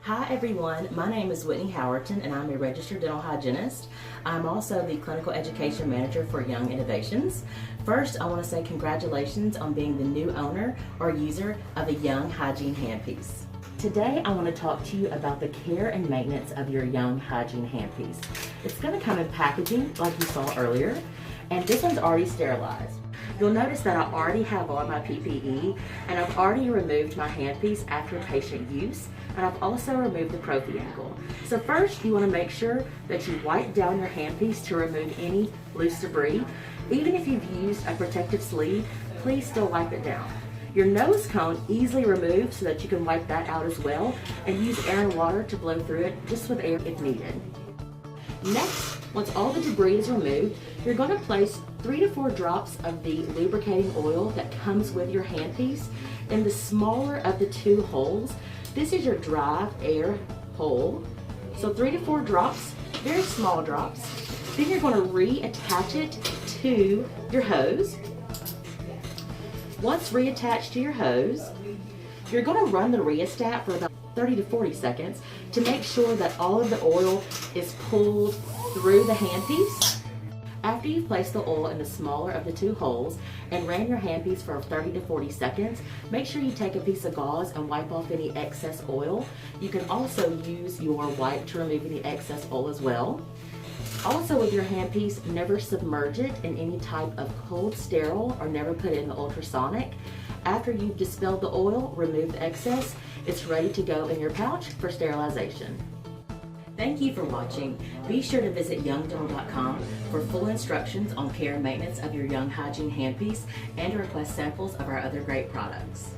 Hi everyone, my name is Whitney Howerton and I'm a registered dental hygienist. I'm also the clinical education manager for Young Innovations. First, I want to say congratulations on being the new owner or user of the Young Hygiene Handpiece. Today I want to talk to you about the care and maintenance of your Young Hygiene Handpiece. It's going to come in packaging like you saw earlier, and this one's already sterilized. You'll notice that I already have on my PPE and I've already removed my handpiece after patient use, and I've also removed the contra-angled. So first you want to make sure that you wipe down your handpiece to remove any loose debris. Even if you've used a protective sleeve, please still wipe it down. Your nose cone easily removed so that you can wipe that out as well, and use air and water to blow through it just with air if needed. Next, once all the debris is removed, you're going to place 3 to 4 drops of the lubricating oil that comes with your handpiece in the smaller of the 2 holes. This is your drive air hole. So 3 to 4 drops, very small drops. Then you're going to reattach it to your hose. Once reattached to your hose, you're going to run the rheostat for about 30 to 40 seconds to make sure that all of the oil is pulled through the handpiece. After you've placed the oil in the smaller of the 2 holes and ran your handpiece for 30 to 40 seconds, make sure you take a piece of gauze and wipe off any excess oil. You can also use your wipe to remove any excess oil as well. Also, with your handpiece, never submerge it in any type of cold sterile or never put it in the ultrasonic. After you've dispelled the oil, remove the excess. It's ready to go in your pouch for sterilization. Thank you for watching. Be sure to visit youngdental.com for full instructions on care and maintenance of your Young Hygiene Handpiece and to request samples of our other great products.